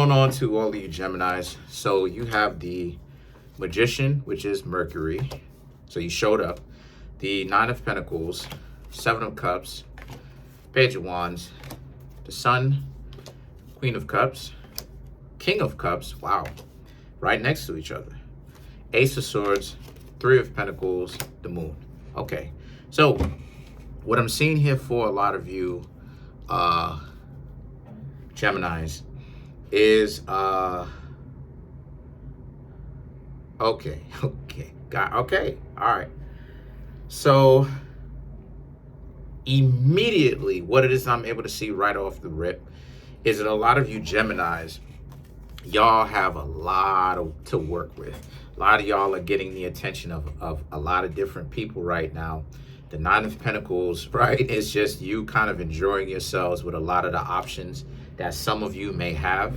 Going on to all of you Geminis. So you have the Magician, which is Mercury. So you showed up. The Nine of Pentacles, Seven of Cups, Page of Wands, the Sun, Queen of Cups, King of Cups, wow, right next to each other. Ace of Swords, Three of Pentacles, the Moon. Okay, so what I'm seeing here for a lot of you Geminis is okay, all right. So immediately what it is I'm able to see right off the rip is that a lot of you Geminis, y'all have a lot to work with. A lot of y'all are getting the attention of a lot of different people right now. The Nine of Pentacles, right, is just you kind of enjoying yourselves with a lot of the options that some of you may have.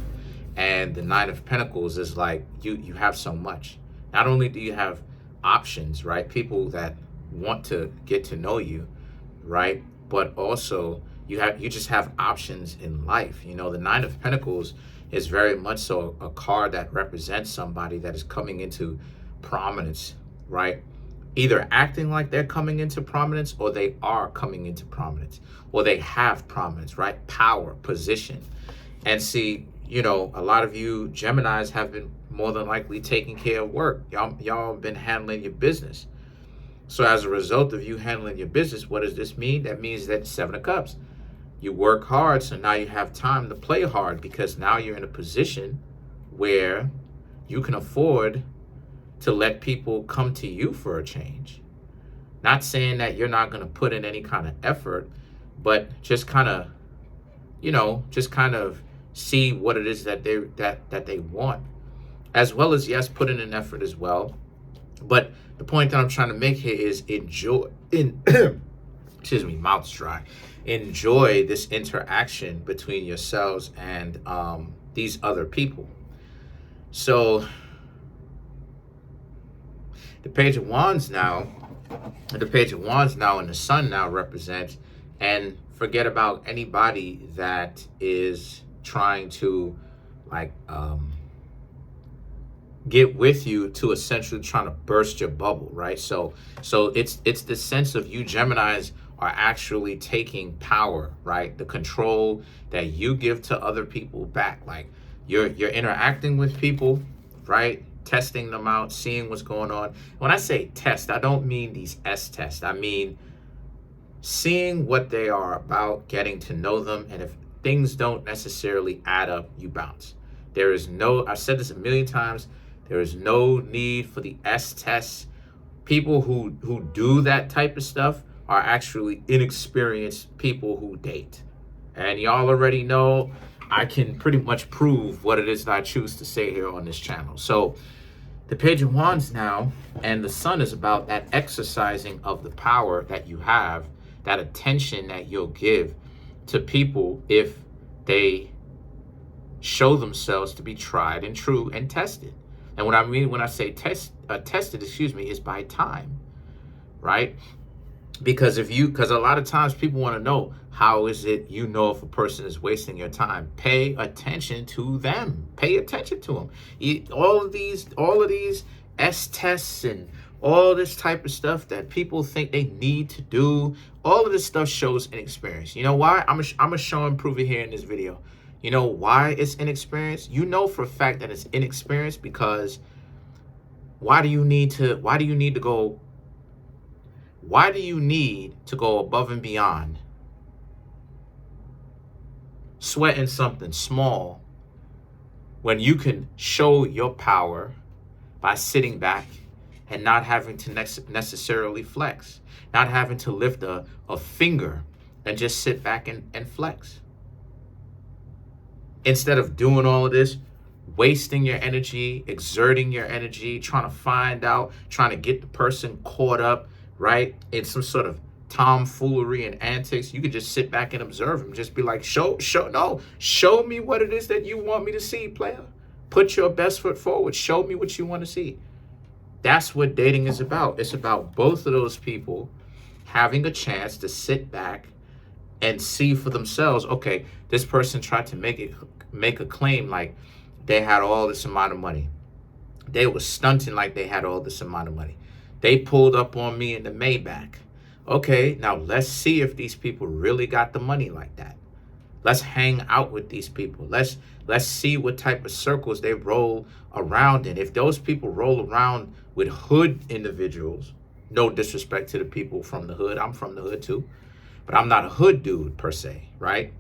And the Nine of Pentacles is like you have so much. Not only do you have options, right, people that want to get to know you, right, but also you just have options in life. You know, the Nine of Pentacles is very much so a card that represents somebody that is coming into prominence, right? Either acting like they're coming into prominence, or they are coming into prominence, or they have prominence, right? Power, position. And see, you know, a lot of you Geminis have been more than likely taking care of work. Y'all have been handling your business. So as a result of you handling your business, what does this mean? That means that Seven of Cups, you work hard, so now you have time to play hard, because now you're in a position where you can afford to let people come to you for a change. Not saying that you're not going to put in any kind of effort, but just kind of, you know, just kind of see what it is that they want, as well as, yes, put in an effort as well. But the point that I'm trying to make here is excuse me, mouth's dry. Enjoy this interaction between yourselves and these other people. So the Page of Wands now, and the Sun now represents, and forget about anybody that is trying to like get with you to essentially trying to burst your bubble, right? So it's the sense of you Geminis are actually taking power, right? The control that you give to other people back. Like you're interacting with people, right? Testing them out, seeing what's going on. When I say test, I don't mean these S tests. I mean seeing what they are about, getting to know them, and if things don't necessarily add up, you bounce. There is no, I've said this a million times, there is no need for the S tests. People who do that type of stuff are actually inexperienced people who date. And y'all already know I can pretty much prove what it is that I choose to say here on this channel. So the Page of Wands now and the Sun is about that exercising of the power that you have, that attention that you'll give to people if they show themselves to be tried and true and tested. And what I mean when I say tested, is by time, right? Because a lot of times people want to know, how is it you know if a person is wasting your time? Pay attention to them. Pay attention to them. All of these S tests and all this type of stuff that people think they need to do, all of this stuff shows inexperience. You know why? I'm gonna show and prove it here in this video. You know why it's inexperience? You know for a fact that it's inexperience because why do you need to go above and beyond sweating something small when you can show your power by sitting back and not having to necessarily flex, not having to lift a finger and just sit back and flex? Instead of doing all of this, wasting your energy, exerting your energy, trying to find out, trying to get the person caught up, right, in some sort of tomfoolery and antics, you could just sit back and observe them. Just be like, show me what it is that you want me to see, player. Put your best foot forward. Show me what you want to see. That's what dating is about. It's about both of those people having a chance to sit back and see for themselves, okay, this person tried to make it make a claim like they had all this amount of money. They were stunting like they had all this amount of money. They pulled up on me in the Maybach. Okay, now let's see if these people really got the money like that. Let's hang out with these people. Let's see what type of circles they roll around in. If those people roll around with hood individuals, no disrespect to the people from the hood. I'm from the hood too, but I'm not a hood dude per se, right?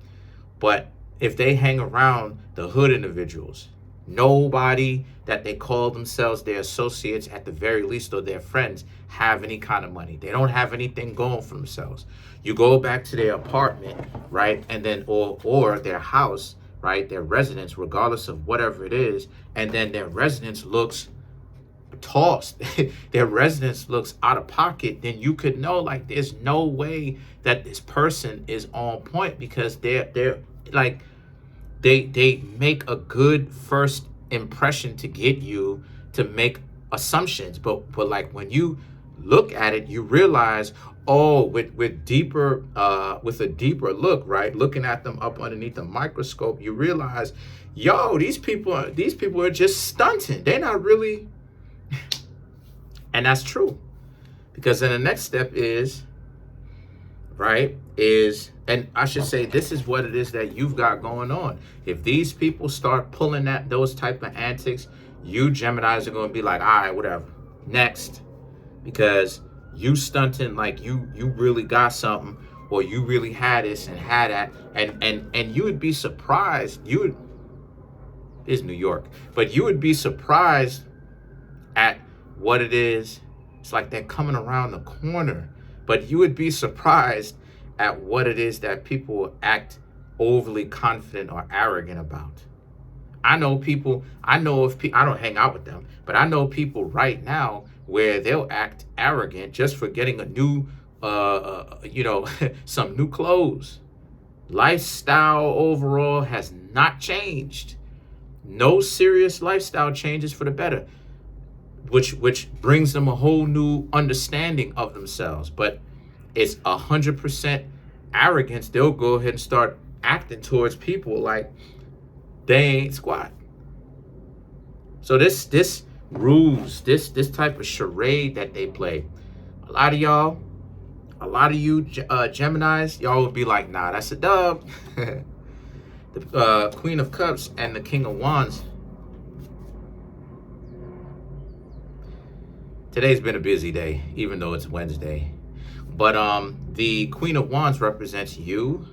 But if they hang around the hood individuals, nobody that they call themselves their associates at the very least or their friends have any kind of money. They don't have anything going for themselves. You go back to their apartment, right? And then or their house, right? Their residence, regardless of whatever it is, and then their residence looks tossed. Their residence looks out of pocket, then you could know like there's no way that this person is on point, because they're like they make a good first impression to get you to make assumptions, but like when you look at it, you realize, oh, with a deeper look, right, looking at them up underneath the microscope, you realize, yo, these people are just stunting. They're not really. And that's true, because then the next step is, right, and I should say, this is what it is that you've got going on. If these people start pulling at those type of antics, you Geminis are going to be like, all right, whatever, next, because you stunting like you really got something, or you really had this and had that, and you would be surprised. It's New York, but you would be surprised at what it is. It's like they're coming around the corner, but you would be surprised at what it is that people act overly confident or arrogant about. I know I don't hang out with them, but I know people right now where they'll act arrogant just for getting a new, some new clothes. Lifestyle overall has not changed. No serious lifestyle changes for the better, which brings them a whole new understanding of themselves. But it's 100% arrogance. They'll go ahead and start acting towards people like they ain't squat. So this ruse, this type of charade that they play, a lot of you Geminis, y'all would be like, nah, that's a dub. The Queen of Cups and the King of Wands. Today's been a busy day, even though it's Wednesday. But the Queen of Wands represents you,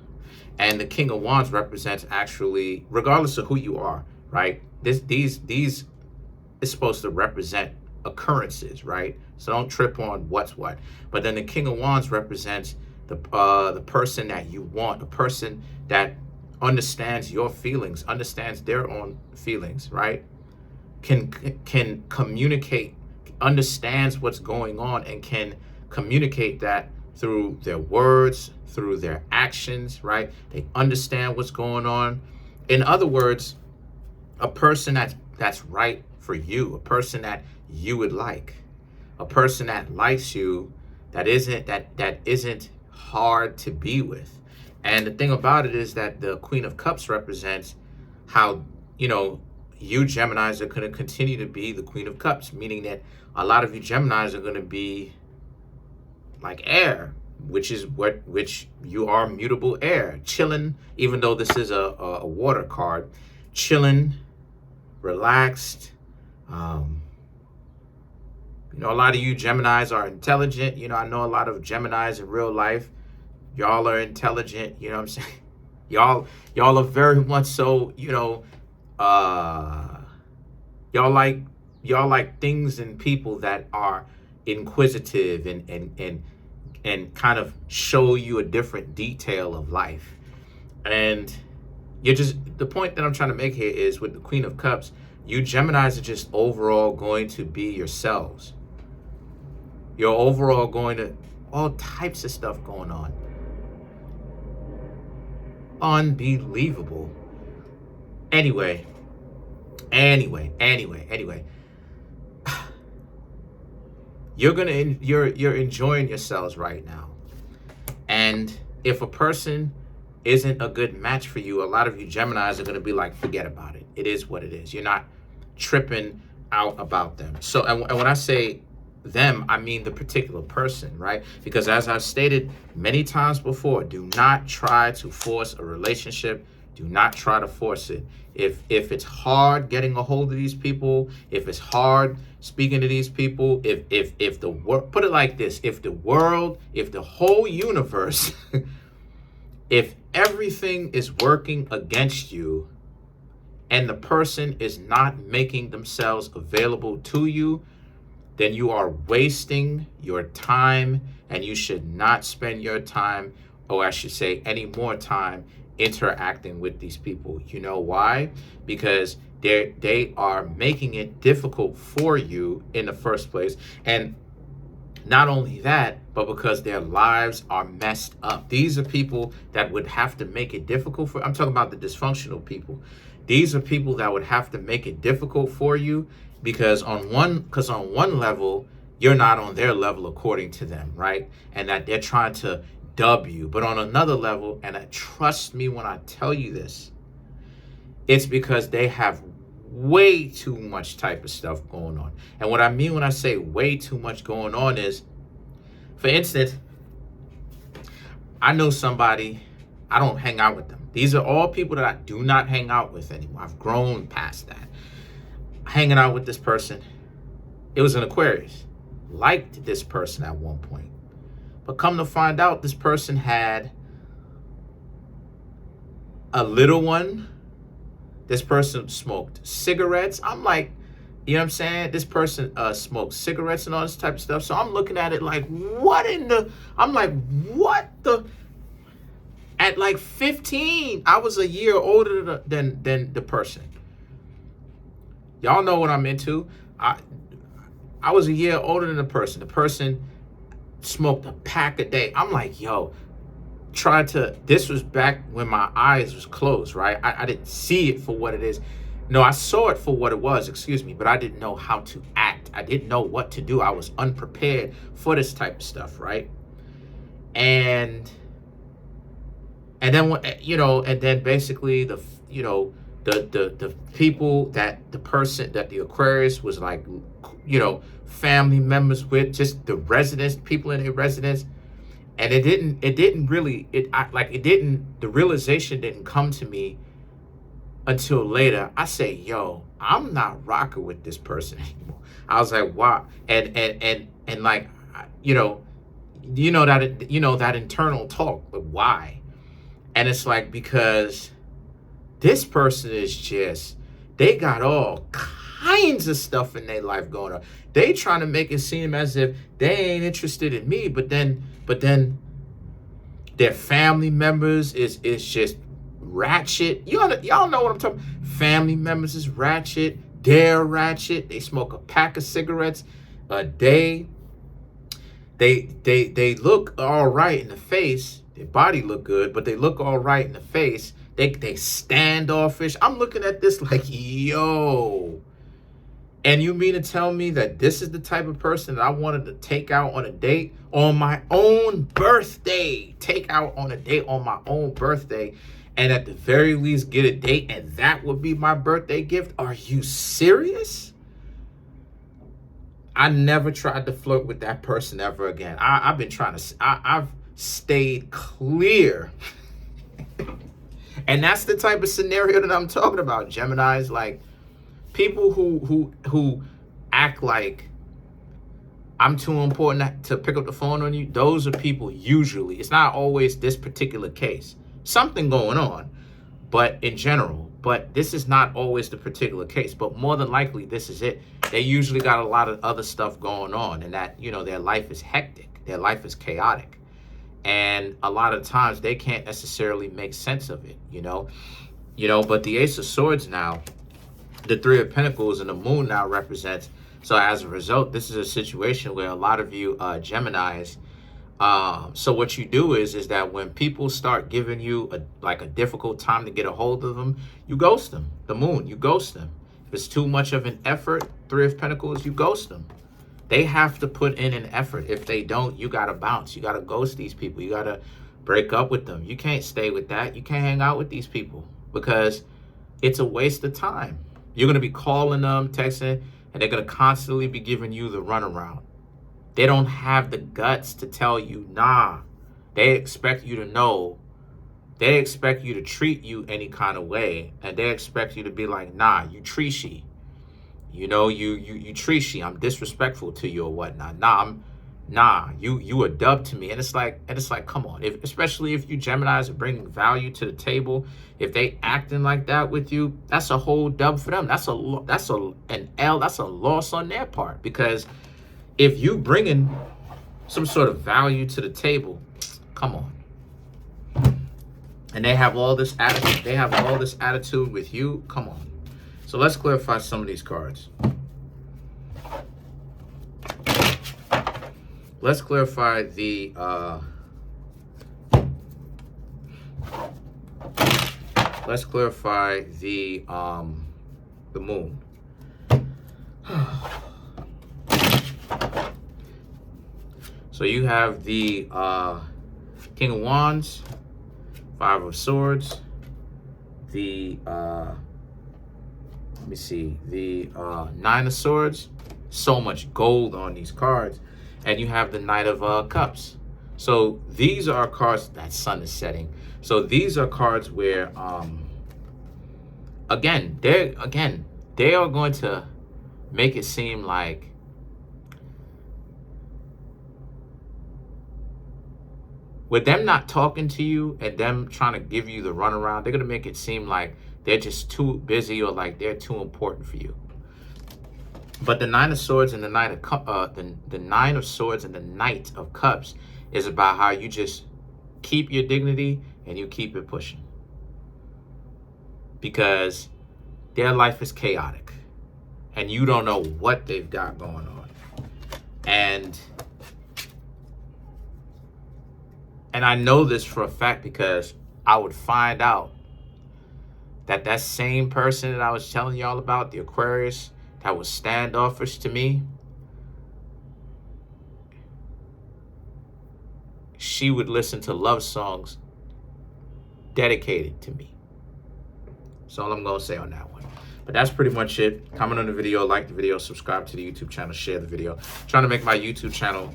and the King of Wands represents, actually, regardless of who you are, right? These is supposed to represent occurrences, right? So don't trip on what's what. But then the King of Wands represents the person that you want, a person that understands your feelings, understands their own feelings, right? Can communicate, understands what's going on, and can communicate that through their words, through their actions, right? They understand what's going on. In other words, a person that's right for you, a person that you would like, a person that likes you, that isn't hard to be with. And the thing about it is that the Queen of Cups represents how, you Geminis are going to continue to be the Queen of Cups, meaning that a lot of you Geminis are going to be like air, which you are mutable air, chilling, even though this is a water card, chilling, relaxed. A lot of you Geminis are intelligent. I know a lot of Geminis in real life. Y'all are intelligent. You know what I'm saying? Y'all are very much so, y'all like things and people that are inquisitive and kind of show you a different detail of life. And the point that I'm trying to make here is, with the Queen of Cups, you Geminis are just overall going to be yourselves. You're overall going to, all types of stuff going on. Unbelievable. Anyway. You're enjoying yourselves right now. And if a person isn't a good match for you, a lot of you Geminis are going to be like, forget about it. It is what it is. You're not tripping out about them. So, and when I say them, I mean the particular person, right? Because as I've stated many times before, do not try to force a relationship. Do not try to force it. If it's hard getting a hold of these people, if it's hard speaking to these people, if the world, put it like this, if the world, if the whole universe, if everything is working against you and the person is not making themselves available to you, then you are wasting your time, and you should not spend your time, or I should say any more time, interacting with these people. You know why? Because they are making it difficult for you in the first place. And not only that, but because their lives are messed up. These are people that would have to make it difficult for, I'm talking about the dysfunctional people. These are people that would have to make it difficult for you because on one level, you're not on their level according to them, right? And that they're trying to dub you. But on another level, and trust me when I tell you this, it's because they have way too much type of stuff going on. And what I mean when I say way too much going on is, for instance, I know somebody, I don't hang out with them. These are all people that I do not hang out with anymore. I've grown past that. Hanging out with this person, it was an Aquarius. Liked this person at one point. But come to find out, this person had a little one. This person smoked cigarettes. I'm like, you know what I'm saying? This person smoked cigarettes and all this type of stuff. So I'm looking at it like, what the? At like 15, I was a year older than the person. Y'all know what I'm into. I was a year older than the person. The person smoked a pack a day. I'm like, yo, this was back when my eyes was closed, right? I didn't see it for what it is. No, I saw it for what it was, excuse me, but I didn't know how to act. I didn't know what to do. I was unprepared for this type of stuff, right? And then, and then basically the people that the Aquarius was like, family members with, just the residents, people in their residence. And the realization didn't come to me until later. I say, yo, I'm not rocking with this person anymore. I was like, wow. And like, that internal talk, but why? And it's like, because this person is just, they got all kinds of stuff in their life going on. They trying to make it seem as if they ain't interested in me, but then their family members is just ratchet. Y'all know what I'm talking about. Family members is ratchet. They're ratchet. They smoke a pack of cigarettes a day. They look all right in the face. Their body look good, but they look all right in the face. They standoffish. I'm looking at this like, yo. And you mean to tell me that this is the type of person that I wanted to take out on a date on my own birthday? Take out on a date on my own birthday, and at the very least get a date, and that would be my birthday gift? Are you serious? I never tried to flirt with that person ever again. I've stayed clear. And that's the type of scenario that I'm talking about, Geminis. Like, people who act like I'm too important to pick up the phone on you, those are people usually, it's not always this particular case, something going on, but in general, but this is not always the particular case, but more than likely this is it. They usually got a lot of other stuff going on, and that, their life is hectic, their life is chaotic, and a lot of times they can't necessarily make sense of it, but the Ace of Swords now, the Three of Pentacles, and the Moon now represents. So as a result, this is a situation where a lot of you Geminis, so what you do is that when people start giving you a difficult time to get a hold of them, you ghost them. The Moon, you ghost them. If it's too much of an effort, Three of Pentacles, you ghost them. They have to put in an effort. If they don't, you got to bounce. You got to ghost these people. You got to break up with them. You can't stay with that. You can't hang out with these people because it's a waste of time. You're going to be calling them, texting, and they're going to constantly be giving you the runaround. They don't have the guts to tell you, nah. They expect you to know. They expect you to treat you any kind of way. And they expect you to be like, nah, you treachy. You know, you treachy. I'm disrespectful to you or whatnot. Nah, you a dub to me. And it's like, come on. Especially if you Geminis are bringing value to the table, if they acting like that with you, that's a whole dub for them. That's an L. That's a loss on their part. Because if you bringing some sort of value to the table, come on. And they have all this attitude. They have all this attitude with you. Come on. So let's clarify some of these cards. Let's clarify the moon. So you have the King of Wands, Five of Swords, the let me see, the Nine of Swords. So much gold on these cards. And you have the Knight of Cups. So these are cards, that sun is setting. So these are cards where again, they are going to make it seem like with them not talking to you and them trying to give you the runaround, they're going to make it seem like they're just too busy or like they're too important for you. But the Nine of Swords and the Knight of the Nine of Swords and the Knight of Cups is about how you just keep your dignity and you keep it pushing. Because their life is chaotic and you don't know what they've got going on. And I know this for a fact because I would find out that same person that I was telling y'all about, the Aquarius, that was standoffish to me, she would listen to love songs dedicated to me. That's all I'm going to say on that one. But that's pretty much it. Comment on the video, like the video, subscribe to the YouTube channel, share the video. Trying to make my YouTube channel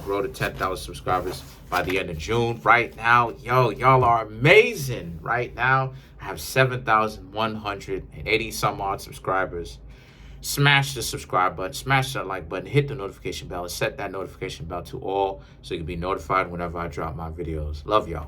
grow to 10,000 subscribers by the end of June. Right now, y'all are amazing. Right now, I have 7,180 some odd subscribers. Smash the subscribe button, smash that like button, hit the notification bell, and set that notification bell to all so you can be notified whenever I drop my videos. Love y'all.